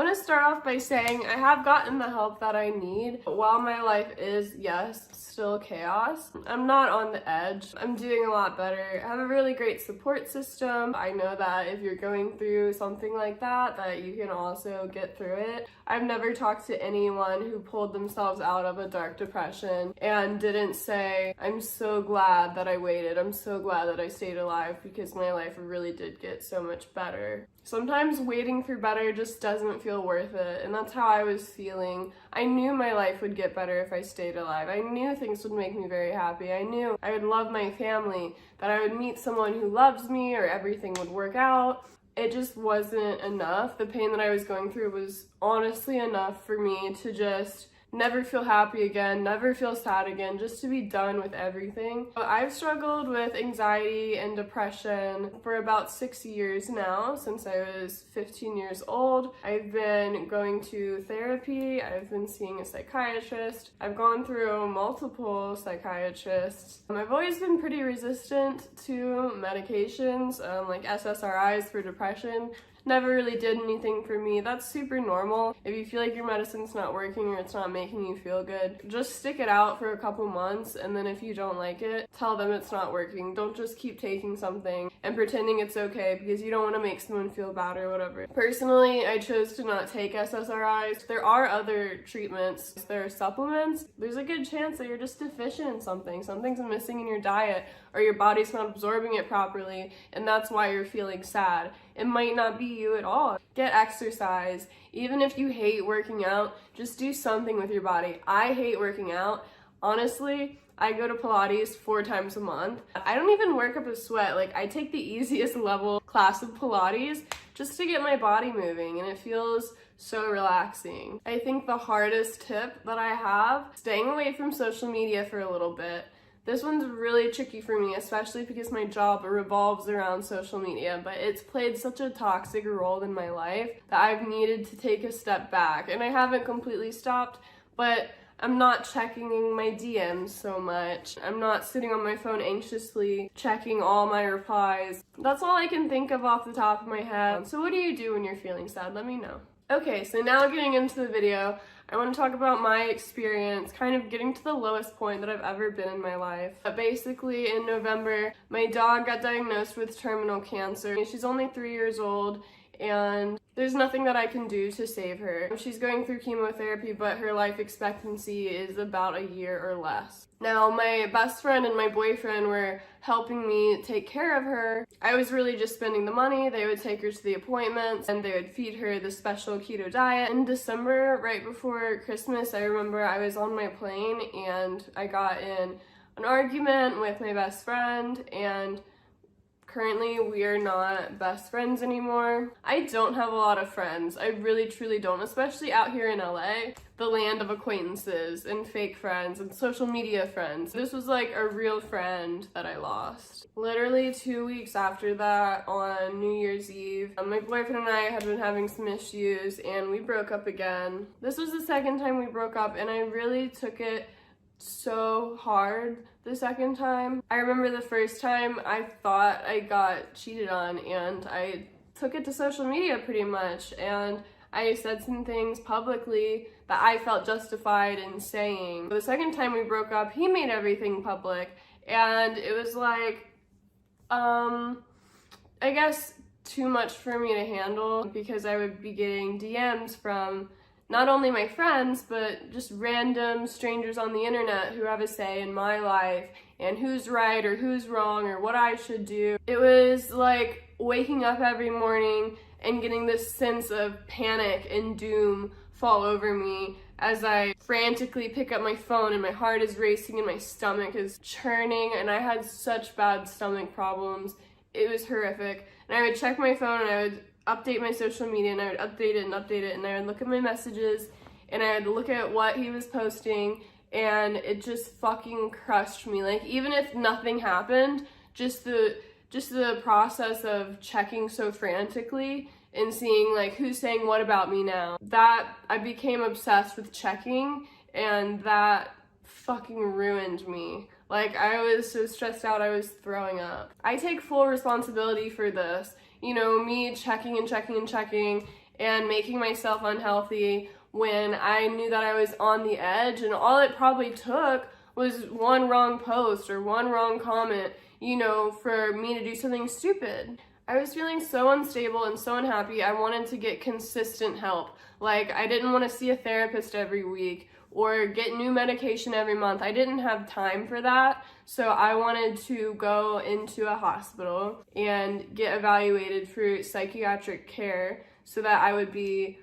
want to start off by saying I have gotten the help that I need. While my life is, yes, still chaos, I'm not on the edge. I'm doing a lot better. I have a really great support system. I know that if you're going through something like that you can also get through it. I've never talked to anyone who pulled themselves out of a dark depression and didn't say, I'm so glad that I waited. I'm so glad that I stayed alive because my life really did get so much better. Sometimes waiting for better just doesn't feel worth it, and that's how I was feeling. I knew my life would get better if I stayed alive. I knew things would make me very happy. I knew I would love my family, that I would meet someone who loves me, or everything would work out. It just wasn't enough. The pain that I was going through was honestly enough for me to just never feel happy again, never feel sad again, just to be done with everything. I've struggled with anxiety and depression for about 6 years now, since I was 15 years old. I've been going to therapy, I've been seeing a psychiatrist, I've gone through multiple psychiatrists. I've always been pretty resistant to medications, like SSRIs for depression. Never really did anything for me. That's super normal. If you feel like your medicine's not working or it's not making you feel good, just stick it out for a couple months, and then if you don't like it, tell them it's not working. Don't just keep taking something and pretending it's okay because you don't want to make someone feel bad or whatever. Personally, I chose to not take SSRIs. There are other treatments. There are supplements. There's a good chance that you're just deficient in something. Something's missing in your diet, or your body's not absorbing it properly, and that's why you're feeling sad. It might not be you at all. Get exercise. Even if you hate working out, just do something with your body. I hate working out. Honestly, I go to Pilates 4 times a month. I don't even work up a sweat. Like, I take the easiest level class of Pilates just to get my body moving, and it feels so relaxing. I think the hardest tip that I have, staying away from social media for a little bit. This one's really tricky for me, especially because my job revolves around social media, but it's played such a toxic role in my life that I've needed to take a step back. And I haven't completely stopped, but I'm not checking my DMs so much. I'm not sitting on my phone anxiously checking all my replies. That's all I can think of off the top of my head. So what do you do when you're feeling sad? Let me know. Okay, so now getting into the video, I want to talk about my experience, kind of getting to the lowest point that I've ever been in my life. Basically, in November, my dog got diagnosed with terminal cancer. She's only 3 years old, and there's nothing that I can do to save her. She's going through chemotherapy, but her life expectancy is about a year or less. Now, my best friend and my boyfriend were helping me take care of her. I was really just spending the money. They would take her to the appointments, and they would feed her the special keto diet. In December, right before Christmas, I remember I was on my plane, and I got in an argument with my best friend, and currently, we are not best friends anymore. I don't have a lot of friends. I really, truly don't, especially out here in LA, the land of acquaintances and fake friends and social media friends. This was like a real friend that I lost. Literally 2 weeks after that, on New Year's Eve, my boyfriend and I had been having some issues, and we broke up again. This was the second time we broke up, and I really took it so hard the second time. I remember the first time I thought I got cheated on, and I took it to social media pretty much, and I said some things publicly that I felt justified in saying. The second time we broke up, he made everything public, and it was like, I guess too much for me to handle, because I would be getting DMs from not only my friends, but just random strangers on the internet who have a say in my life and who's right or who's wrong or what I should do. It was like waking up every morning and getting this sense of panic and doom fall over me as I frantically pick up my phone, and my heart is racing and my stomach is churning, and I had such bad stomach problems. It was horrific. And I would check my phone, and I would update my social media, and I would update it and update it, and I would look at my messages, and I would look at what he was posting, and it just fucking crushed me. Like, even if nothing happened, just the process of checking so frantically and seeing like who's saying what about me now, that I became obsessed with checking, and that fucking ruined me. Like, I was so stressed out I was throwing up. I take full responsibility for this. You know, me checking and checking and checking and making myself unhealthy when I knew that I was on the edge, and all it probably took was one wrong post or one wrong comment, you know, for me to do something stupid. I was feeling so unstable and so unhappy. I wanted to get consistent help. Like, I didn't want to see a therapist every week or get new medication every month. I didn't have time for that. So I wanted to go into a hospital and get evaluated for psychiatric care so that I would be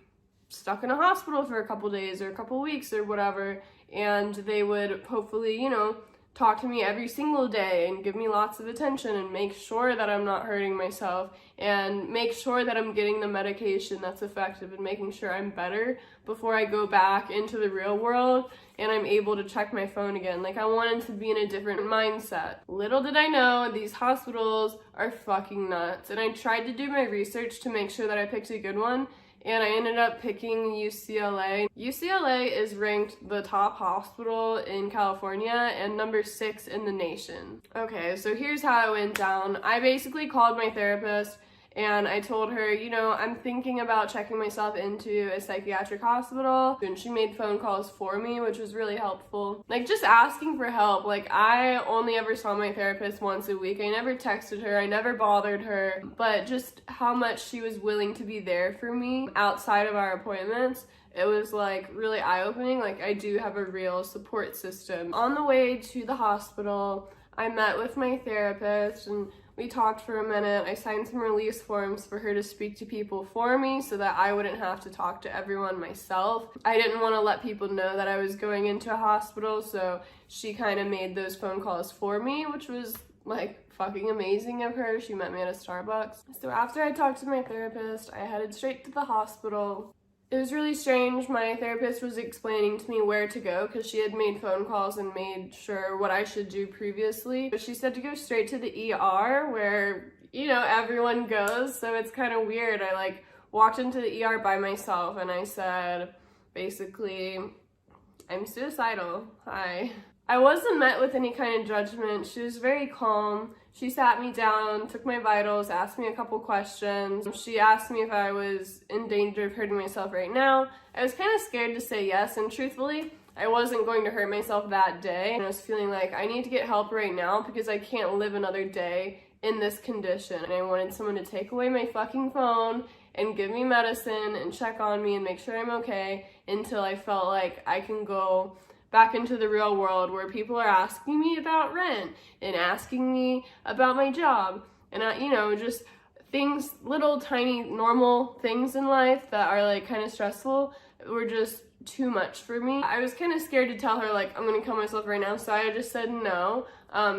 stuck in a hospital for a couple days or a couple weeks or whatever, and they would hopefully, you know, talk to me every single day and give me lots of attention and make sure that I'm not hurting myself and make sure that I'm getting the medication that's effective and making sure I'm better before I go back into the real world and I'm able to check my phone again. Like, I wanted to be in a different mindset. Little did I know, these hospitals are fucking nuts. And I tried to do my research to make sure that I picked a good one, and I ended up picking UCLA. UCLA is ranked the top hospital in California and number 6 in the nation. Okay, so here's how it went down. I basically called my therapist and I told her, you know, I'm thinking about checking myself into a psychiatric hospital. And she made phone calls for me, which was really helpful. Like, just asking for help. Like, I only ever saw my therapist once a week. I never texted her. I never bothered her. But just how much she was willing to be there for me outside of our appointments, it was like really eye-opening. Like, I do have a real support system. On the way to the hospital, I met with my therapist and we talked for a minute. I signed some release forms for her to speak to people for me so that I wouldn't have to talk to everyone myself. I didn't want to let people know that I was going into a hospital, so she kind of made those phone calls for me, which was like fucking amazing of her. She met me at a Starbucks. So after I talked to my therapist, I headed straight to the hospital. It was really strange. My therapist was explaining to me where to go because she had made phone calls and made sure what I should do previously. But she said to go straight to the ER where, you know, everyone goes. So it's kind of weird. I like walked into the ER by myself and I said, basically, I'm suicidal. Hi. I wasn't met with any kind of judgment. She was very calm. She sat me down, took my vitals, asked me a couple questions. She asked me if I was in danger of hurting myself right now. I was kind of scared to say yes, and truthfully, I wasn't going to hurt myself that day. And I was feeling like I need to get help right now because I can't live another day in this condition. And I wanted someone to take away my fucking phone and give me medicine and check on me and make sure I'm okay until I felt like I can go back into the real world where people are asking me about rent and asking me about my job and, you know, just things, little tiny normal things in life that are like kind of stressful were just too much for me. I was kind of scared to tell her like I'm gonna kill myself right now, so I just said no,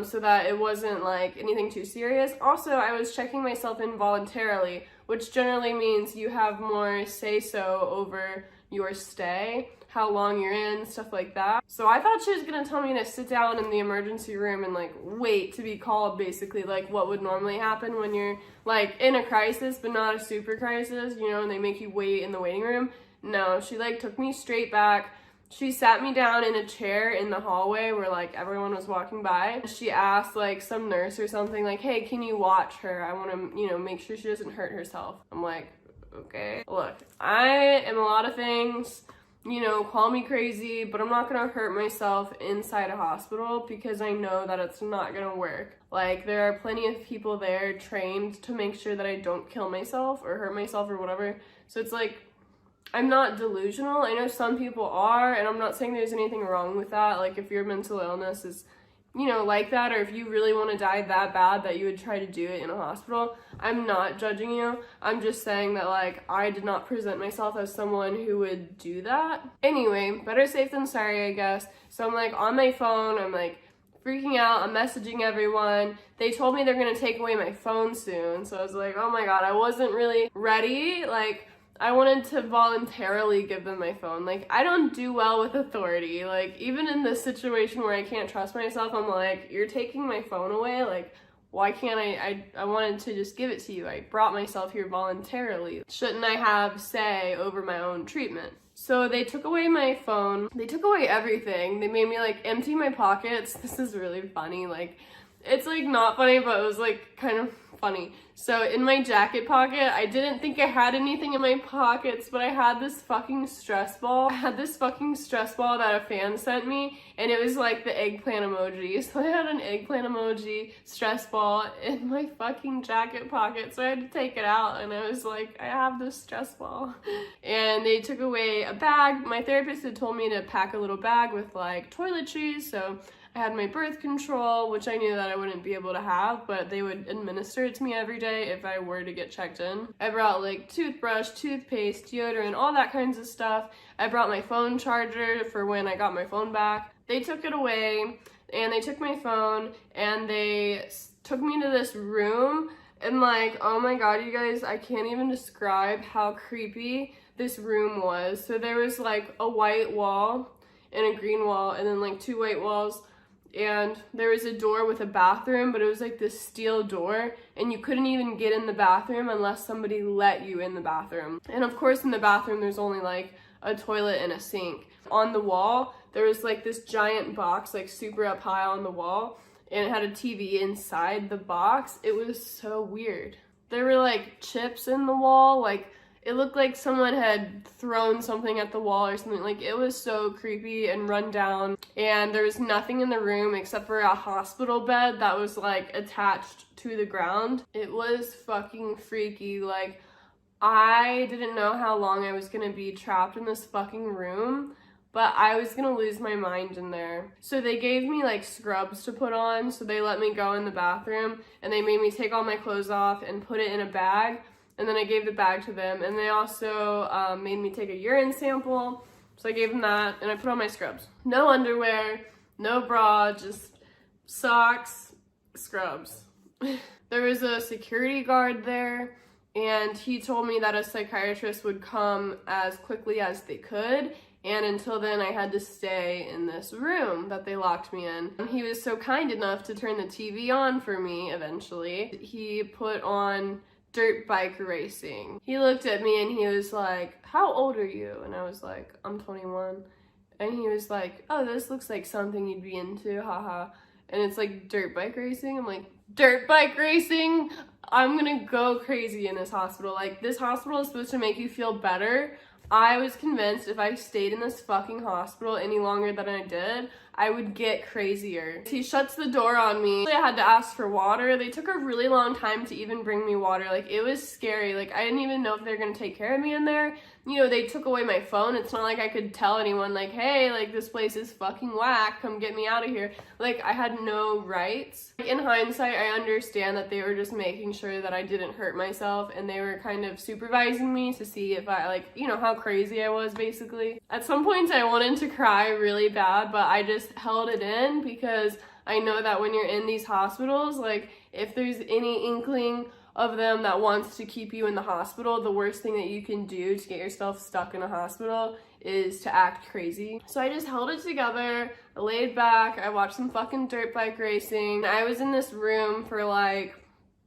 so that it wasn't like anything too serious. Also, I was checking myself in voluntarily, which generally means you have more say-so over your stay, how long you're in, stuff like that. So I thought she was gonna tell me to sit down in the emergency room and like wait to be called, basically like what would normally happen when you're like in a crisis but not a super crisis, you know, and they make you wait in the waiting room. No, she like took me straight back. She sat me down in a chair in the hallway where like everyone was walking by. She asked like some nurse or something like, hey, can you watch her? I want to, you know, make sure she doesn't hurt herself. I'm like, okay. Look, I am a lot of things, you know, call me crazy, but I'm not gonna hurt myself inside a hospital because I know that it's not gonna work. Like, there are plenty of people there trained to make sure that I don't kill myself or hurt myself or whatever. So it's like, I'm not delusional. I know some people are, and I'm not saying there's anything wrong with that. Like, if your mental illness is, you know, like that, or if you really want to die that bad that you would try to do it in a hospital, I'm not judging you. I'm just saying that, like, I did not present myself as someone who would do that. Anyway, better safe than sorry, I guess. So I'm, like, on my phone, I'm, like, freaking out, I'm messaging everyone. They told me they're gonna take away my phone soon, so I was like, oh my god, I wasn't really ready. Like, I wanted to voluntarily give them my phone. Like, I don't do well with authority. Like, even in this situation where I can't trust myself, I'm like, you're taking my phone away? Like, why can't I wanted to just give it to you. I brought myself here voluntarily. Shouldn't I have say over my own treatment? So they took away my phone. They took away everything. They made me, like, empty my pockets. This is really funny. Like, it's, like, not funny, but it was, like, kind of funny. So in my jacket pocket, I didn't think I had anything in my pockets, but I had this fucking stress ball. I had this fucking stress ball that a fan sent me, and it was like the eggplant emoji. So I had an eggplant emoji stress ball in my fucking jacket pocket, so I had to take it out, and I was like, I have this stress ball. And they took away a bag. My therapist had told me to pack a little bag with like toiletries, so I had my birth control, which I knew that I wouldn't be able to have, but they would administer it to me every day if I were to get checked in. I brought like toothbrush, toothpaste, deodorant, all that kinds of stuff. I brought my phone charger for when I got my phone back. They took it away, and they took my phone, and they took me to this room, and like, oh my god, you guys, I can't even describe how creepy this room was. So there was like a white wall and a green wall, and then like 2 white walls. And there was a door with a bathroom, but it was like this steel door, and you couldn't even get in the bathroom unless somebody let you in the bathroom. And of course in the bathroom there's only like a toilet and a sink. On the wall there was like this giant box, like super up high on the wall, and it had a TV inside the box. It was so weird. There were like chips in the wall, like it looked like someone had thrown something at the wall or something. Like, it was so creepy and run down. And there was nothing in the room except for a hospital bed that was like attached to the ground. It was fucking freaky. Like, I didn't know how long I was gonna be trapped in this fucking room, but I was gonna lose my mind in there. So they gave me like scrubs to put on. So they let me go in the bathroom, and they made me take all my clothes off and put it in a bag. And then I gave the bag to them, and they also made me take a urine sample. So I gave them that, and I put on my scrubs. No underwear, no bra, just socks, scrubs. There was a security guard there, and he told me that a psychiatrist would come as quickly as they could, and until then I had to stay in this room that they locked me in. And he was so kind enough to turn the TV on for me eventually. He put on dirt bike racing. He looked at me and he was like, how old are you? And I was like, I'm 21. And he was like, oh, this looks like something you'd be into, haha. And it's like dirt bike racing. I'm like, dirt bike racing? I'm gonna go crazy in this hospital. Like, this hospital is supposed to make you feel better. I was convinced if I stayed in this fucking hospital any longer than I did, I would get crazier. He shuts the door on me. I had to ask for water. They took a really long time to even bring me water. Like, it was scary. Like, I didn't even know if they were gonna take care of me in there. You know, they took away my phone. It's not like I could tell anyone, like, hey, like, this place is fucking whack. Come get me out of here. Like, I had no rights. Like, in hindsight, I understand that they were just making sure that I didn't hurt myself, and they were kind of supervising me to see if I, like, you know, how crazy I was, basically. At some points, I wanted to cry really bad, but I just held it in because I know that when you're in these hospitals, like, if there's any inkling of them that wants to keep you in the hospital, the worst thing that you can do to get yourself stuck in a hospital is to act crazy. So I just held it together, I laid back, I watched some fucking dirt bike racing. I was in this room for like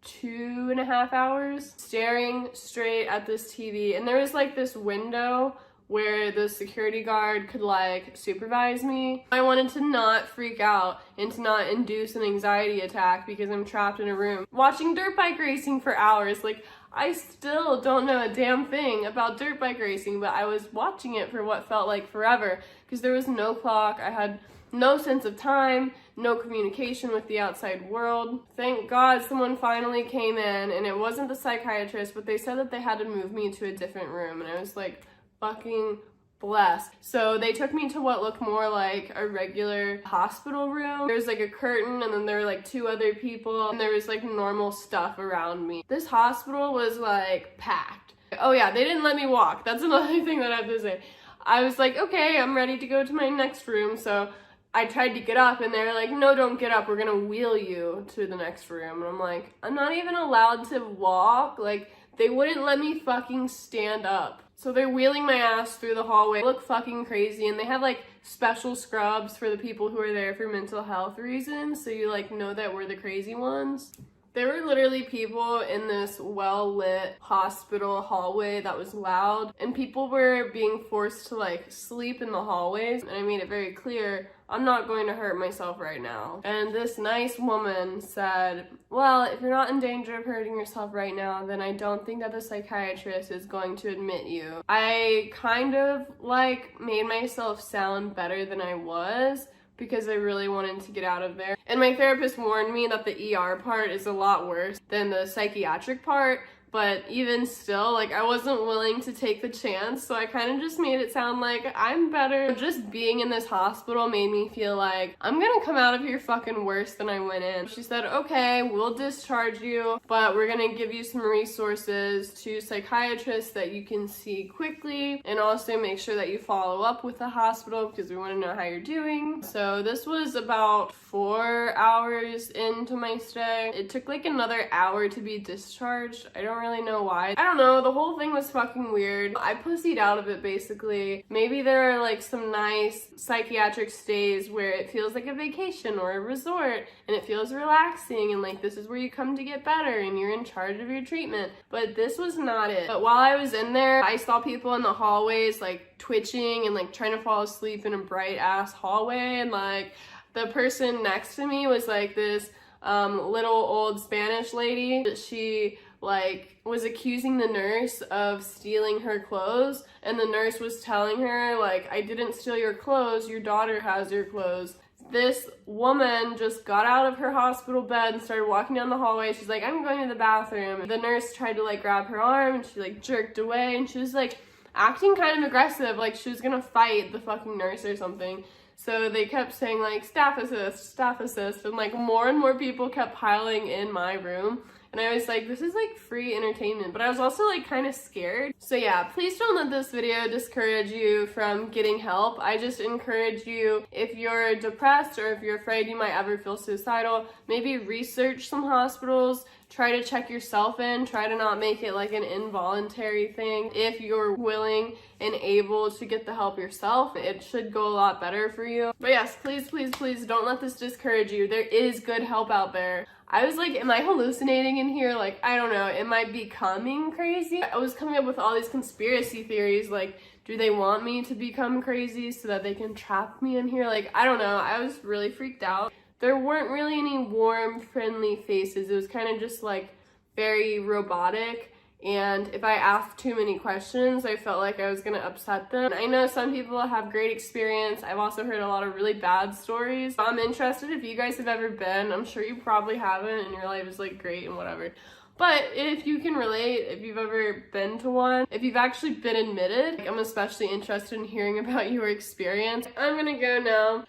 2.5 hours staring straight at this TV, and there was like this window where the security guard could like supervise me. I wanted to not freak out and to not induce an anxiety attack because I'm trapped in a room watching dirt bike racing for hours. Like, I still don't know a damn thing about dirt bike racing, but I was watching it for what felt like forever because there was no clock. I had no sense of time, no communication with the outside world. Thank God someone finally came in, and it wasn't the psychiatrist, but they said that they had to move me to a different room, and I was like, fucking blessed. So they took me to what looked more like a regular hospital room. There was like a curtain, and then there were like 2 other people, and there was like normal stuff around me. This hospital was like packed. Oh yeah, they didn't let me walk. That's another thing that I have to say. I was like, okay, I'm ready to go to my next room. So I tried to get up, and they were like, no, don't get up. We're gonna wheel you to the next room. And I'm like, I'm not even allowed to walk. Like, they wouldn't let me fucking stand up. So they're wheeling my ass through the hallway. I look fucking crazy, and they have like special scrubs for the people who are there for mental health reasons, so you like know that we're the crazy ones. There were literally people in this well-lit hospital hallway that was loud, and people were being forced to like sleep in the hallways, and I made it very clear I'm not going to hurt myself right now. And this nice woman said, well, if you're not in danger of hurting yourself right now, then I don't think that the psychiatrist is going to admit you. I kind of like made myself sound better than I was, because I really wanted to get out of there. And my therapist warned me that the ER part is a lot worse than the psychiatric part, but even still, like, I wasn't willing to take the chance, so I kind of just made it sound like I'm better. Just being in this hospital made me feel like I'm gonna come out of here fucking worse than I went in. She said, okay, we'll discharge you, but we're gonna give you some resources to psychiatrists that you can see quickly, and also make sure that you follow up with the hospital because we want to know how you're doing. So this was about 4 hours into my stay. It took like another hour to be discharged. I don't really know why. I don't know, the whole thing was fucking weird. I pussied out of it basically. Maybe there are like some nice psychiatric stays where it feels like a vacation or a resort and it feels relaxing and like this is where you come to get better and you're in charge of your treatment. But this was not it. But while I was in there, I saw people in the hallways like twitching and like trying to fall asleep in a bright ass hallway, and like the person next to me was like this little old Spanish lady. She like was accusing the nurse of stealing her clothes, and the nurse was telling her like, I didn't steal your clothes, your daughter has your clothes. This woman just got out of her hospital bed and started walking down the hallway. She's like, I'm going to the bathroom. The nurse tried to like grab her arm and she like jerked away, and she was like acting kind of aggressive, like she was gonna fight the fucking nurse or something. So they kept saying like staff assist, and like more and more people kept piling in my room. And I was like, this is like free entertainment, but I was also like kind of scared. So yeah, please don't let this video discourage you from getting help. I just encourage you, if you're depressed or if you're afraid you might ever feel suicidal, maybe research some hospitals, try to check yourself in, try to not make it like an involuntary thing. If you're willing and able to get the help yourself, it should go a lot better for you. But yes, please, please, please don't let this discourage you. There is good help out there. I was like, am I hallucinating in here? Like, I don't know, am I becoming crazy? I was coming up with all these conspiracy theories, like, do they want me to become crazy so that they can trap me in here? Like, I don't know, I was really freaked out. There weren't really any warm, friendly faces. It was kind of just like very robotic. And if I asked too many questions, I felt like I was gonna upset them. I know some people have great experience. I've also heard a lot of really bad stories. I'm interested if you guys have ever been. I'm sure you probably haven't and your life is like great and whatever. But if you can relate, if you've ever been to one, if you've actually been admitted, I'm especially interested in hearing about your experience. I'm gonna go now.